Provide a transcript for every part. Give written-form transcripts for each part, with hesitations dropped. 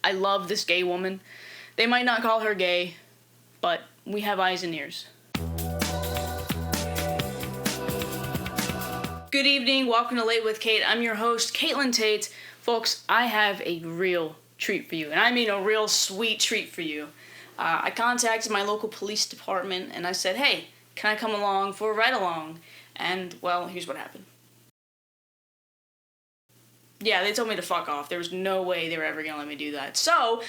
I love this gay woman. They might not call her gay, but we have eyes and ears. Good evening, welcome to Late with Kate. I'm your host, Caitlin Tate. Folks, I have a real treat for you, and I mean a real sweet treat for you. I contacted my local police department, and I said, hey, can I come along for a ride-along? And, well, here's what happened. Yeah, they told me to fuck off. There was no way they were ever going to let me do that. So,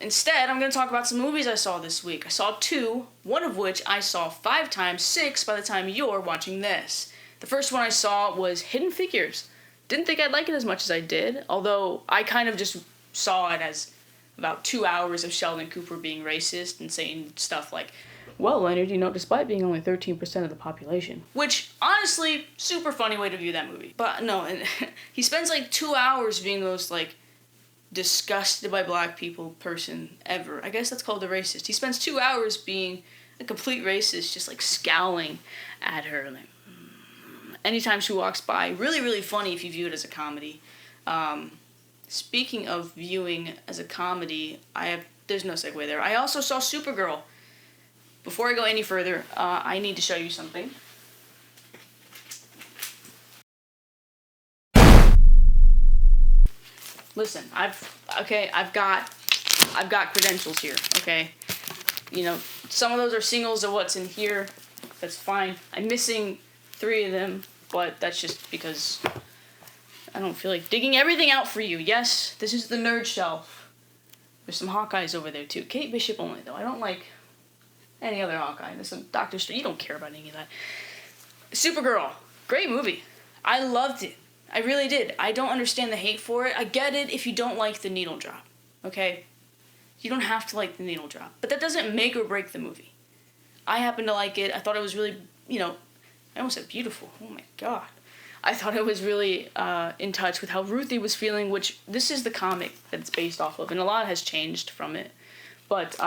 instead, I'm going to talk about some movies I saw this week. I saw 2, one of which I saw 5 times, 6 by the time you're watching this. The first one I saw was Hidden Figures. Didn't think I'd like it as much as I did, although I kind of just saw it as about 2 hours of Sheldon Cooper being racist and saying stuff like, well, Leonard, despite being only 13% of the population. Which, honestly, super funny way to view that movie. But, no, and he spends, 2 hours being the most, disgusted by black people person ever. I guess that's called a racist. He spends 2 hours being a complete racist, just, scowling at her. Anytime she walks by. Really, really funny if you view it as a comedy. Speaking of viewing as a comedy, there's no segue there. I also saw Supergirl. Before I go any further, I need to show you something. Listen, I've got credentials here, okay? Some of those are singles of what's in here. That's fine. I'm missing 3 of them, but that's just because I don't feel like digging everything out for you. Yes, this is the nerd shelf. There's some Hawkeyes over there, too. Kate Bishop only, though. I don't like any other Hawkeye. There's some Dr. Strange. You don't care about any of that. Supergirl. Great movie. I loved it. I really did. I don't understand the hate for it. I get it if you don't like the needle drop. Okay? You don't have to like the needle drop. But that doesn't make or break the movie. I happen to like it. I thought it was really, I almost said beautiful. Oh my god. I thought it was really in touch with how Ruthie was feeling, which this is the comic that it's based off of, and a lot has changed from it. But,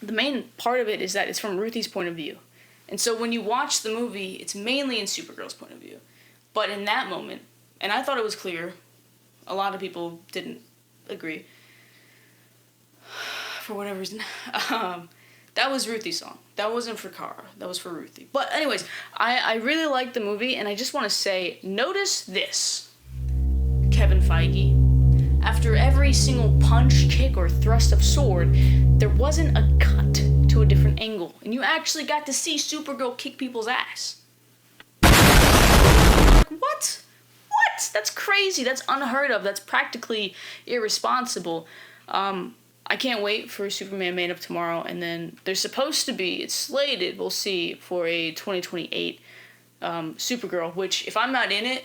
the main part of it is that it's from Ruthie's point of view. And so when you watch the movie, it's mainly in Supergirl's point of view. But in that moment, and I thought it was clear, a lot of people didn't agree, for whatever reason, that was Ruthie's song. That wasn't for Kara. That was for Ruthie. But anyways, I really liked the movie, and I just want to say, notice this, Kevin Feige. After every single punch, kick, or thrust of sword, there wasn't a cut to a different angle. And you actually got to see Supergirl kick people's ass. What? What? That's crazy. That's unheard of. That's practically irresponsible. I can't wait for Superman Man Up Tomorrow. And then there's supposed to be, it's slated, we'll see, for a 2028 Supergirl, which, if I'm not in it,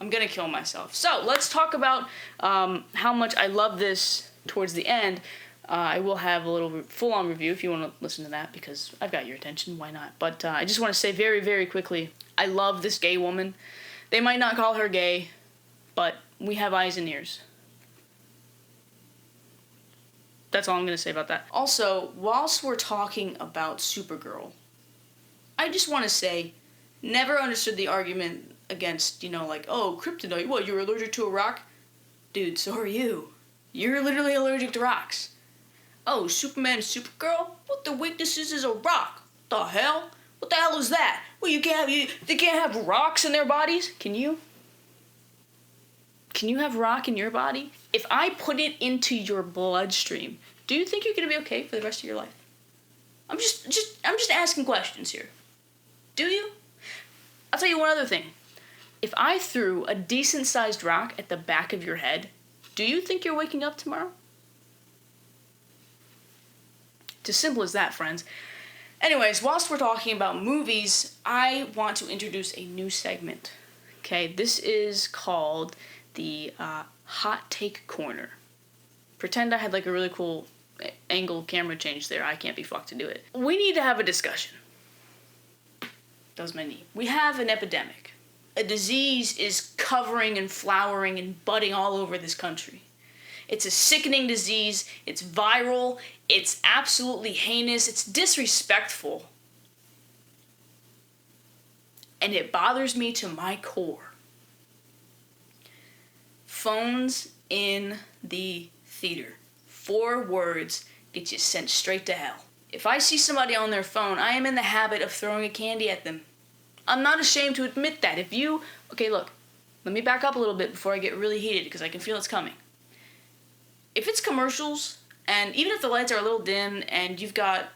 I'm gonna kill myself. So, let's talk about how much I love this towards the end. I will have a little full-on review if you want to listen to that, because I've got your attention, why not? But I just want to say very, very quickly, I love this gay woman. They might not call her gay, but we have eyes and ears. That's all I'm gonna say about that. Also, whilst we're talking about Supergirl, I just want to say, never understood the argument against, oh, kryptonite, what, you're allergic to a rock? Dude, so are you. You're literally allergic to rocks. Oh, Superman and Supergirl? What the weaknesses is a rock? The hell? What the hell is that? Well, they can't have rocks in their bodies? Can you? Can you have rock in your body? If I put it into your bloodstream, do you think you're gonna be okay for the rest of your life? I'm just asking questions here. Do you? I'll tell you one other thing. If I threw a decent-sized rock at the back of your head, do you think you're waking up tomorrow? It's as simple as that, friends. Anyways, whilst we're talking about movies, I want to introduce a new segment. Okay, this is called the Hot Take Corner. Pretend I had a really cool angle camera change there. I can't be fucked to do it. We need to have a discussion. That was my knee. We have an epidemic. A disease is covering and flowering and budding all over this country. It's a sickening disease. It's viral. It's absolutely heinous. It's disrespectful. And it bothers me to my core. Phones in the theater. 4 words get you sent straight to hell. If I see somebody on their phone, I am in the habit of throwing a candy at them. I'm not ashamed to admit that. Okay, look, let me back up a little bit before I get really heated, because I can feel it's coming. If it's commercials, and even if the lights are a little dim, and you've got,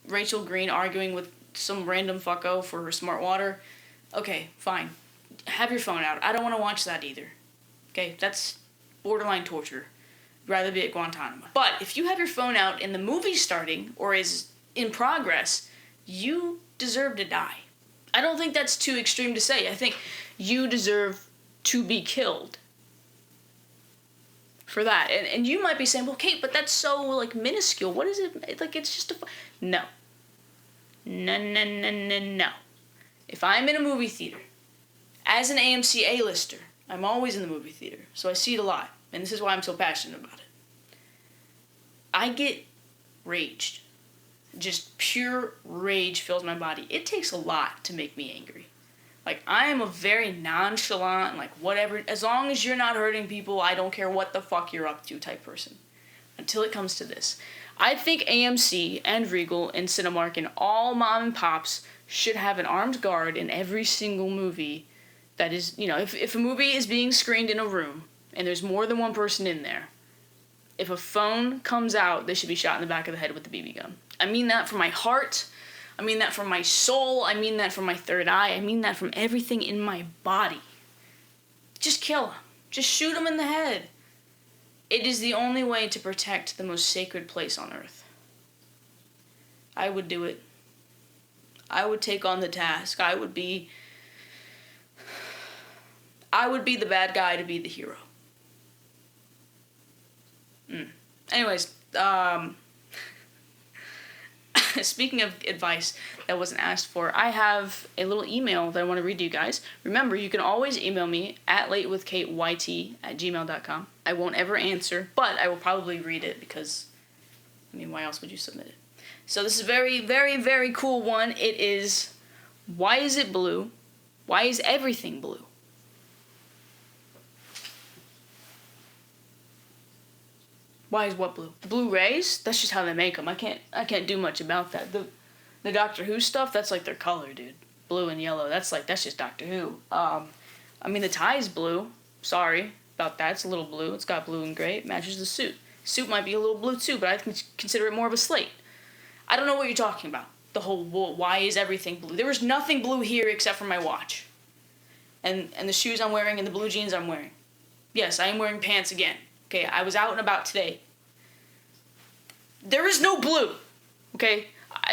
Rachel Green arguing with some random fucko for her smart water, okay, fine. Have your phone out. I don't want to watch that either. Okay, that's borderline torture. I'd rather be at Guantanamo. But if you have your phone out and the movie's starting, or is in progress, you deserve to die. I don't think that's too extreme to say. I think you deserve to be killed for that. And you might be saying, well, Kate, but that's so, minuscule. What is it? It's just No. No. If I'm in a movie theater, as an AMC A-lister, I'm always in the movie theater, so I see it a lot. And this is why I'm so passionate about it. I get raged. Just pure rage fills my body. It takes a lot to make me angry. I am a very nonchalant, whatever, as long as you're not hurting people, I don't care what the fuck you're up to type person. Until it comes to this. I think AMC and Regal and Cinemark and all mom and pops should have an armed guard in every single movie that is, if a movie is being screened in a room and there's more than one person in there, if a phone comes out, they should be shot in the back of the head with a BB gun. I mean that from my heart. I mean that from my soul. I mean that from my third eye. I mean that from everything in my body. Just kill them. Just shoot them in the head. It is the only way to protect the most sacred place on earth. I would do it. I would take on the task. I would be the bad guy to be the hero. Anyways, speaking of advice that wasn't asked for, I have a little email that I want to read to you guys. Remember, you can always email me at latewithkateyt@gmail.com. I won't ever answer, but I will probably read it because, why else would you submit it? So this is a very, very, very cool one. It is, why is it blue? Why is everything blue? Why is what blue? The Blu-rays? That's just how they make them. I can't do much about that. The Doctor Who stuff, that's their color, dude. Blue and yellow. That's just Doctor Who. The tie's blue. Sorry about that. It's a little blue. It's got blue and gray. It matches the suit. Suit might be a little blue too, but I consider it more of a slate. I don't know what you're talking about. The whole, why is everything blue? There was nothing blue here except for my watch. And the shoes I'm wearing and the blue jeans I'm wearing. Yes, I am wearing pants again. Okay, I was out and about today. There is no blue. Okay?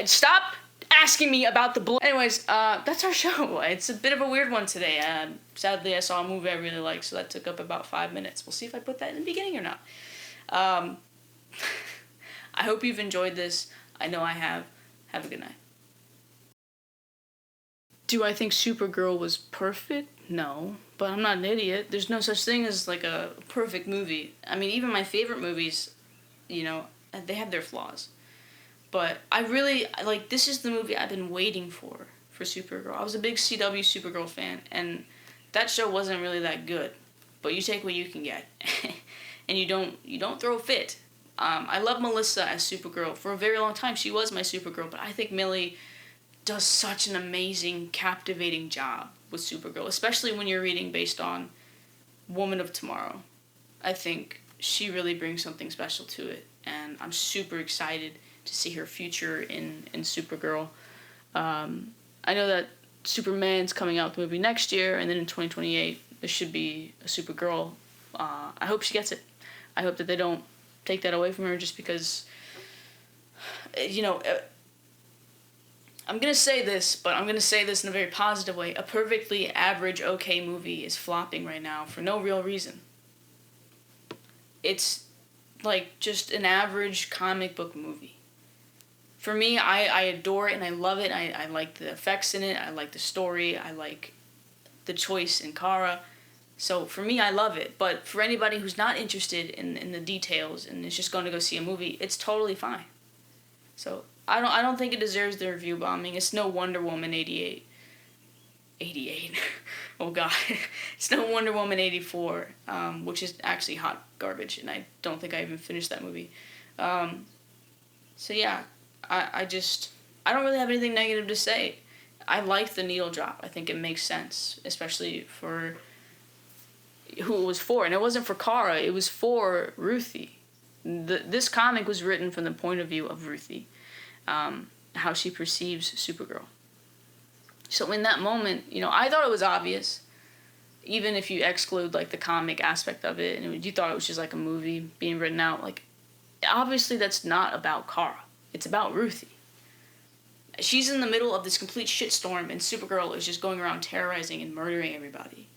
Stop asking me about the blue. Anyways, that's our show. It's a bit of a weird one today. Sadly, I saw a movie I really liked, so that took up about 5 minutes. We'll see if I put that in the beginning or not. I hope you've enjoyed this. I know I have. Have a good night. Do I think Supergirl was perfect? No, but I'm not an idiot. There's no such thing as a perfect movie. Even my favorite movies, they have their flaws. But I really, this is the movie I've been waiting for Supergirl. I was a big CW Supergirl fan, and that show wasn't really that good. But you take what you can get, and you don't throw a fit. I love Melissa as Supergirl. For a very long time, she was my Supergirl, but I think Millie does such an amazing, captivating job with Supergirl, especially when you're reading based on Woman of Tomorrow. I think she really brings something special to it, and I'm super excited to see her future in Supergirl. I know that Superman's coming out with the movie next year, and then in 2028, there should be a Supergirl. I hope she gets it. I hope that they don't take that away from her just because, I'm going to say this, but I'm going to say this in a very positive way. A perfectly average, okay movie is flopping right now for no real reason. It's just an average comic book movie. For me, I adore it and I love it. I like the effects in it. I like the story. I like the choice in Kara. So for me, I love it. But for anybody who's not interested in the details and is just going to go see a movie, it's totally fine. So I don't think it deserves the review bombing. It's no Wonder Woman 88. Oh god, it's no Wonder Woman 84, which is actually hot garbage, and I don't think I even finished that movie. So yeah, I don't really have anything negative to say. I like the needle drop. I think it makes sense, especially for who it was for. And it wasn't for Kara, it was for Ruthie. This comic was written from the point of view of Ruthie, how she perceives Supergirl. So in that moment, I thought it was obvious, even if you exclude, like, the comic aspect of it, and you thought it was just, like, a movie being written out, like, obviously that's not about Kara. It's about Ruthie. She's in the middle of this complete shitstorm, and Supergirl is just going around terrorizing and murdering everybody.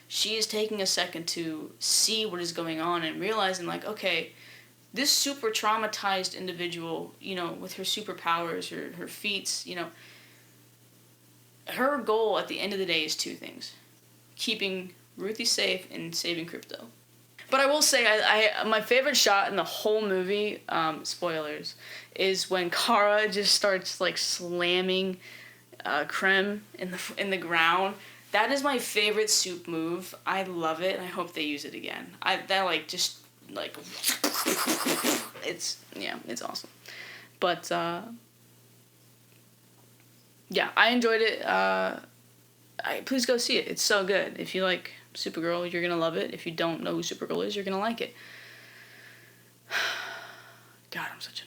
She is taking a second to see what is going on and realizing, like, okay, this super traumatized individual, with her superpowers, her feats, her goal at the end of the day is two things: keeping Ruthie safe and saving Crypto. But I will say, my favorite shot in the whole movie, spoilers, is when Kara just starts, like, slamming Krem in the ground. That is my favorite Soup move. I love it, and I hope they use it again. It's awesome. But yeah, I enjoyed it. Please go see it. It's so good. If you like Supergirl, you're gonna love it. If you don't know who Supergirl is, you're gonna like it. God, I'm such a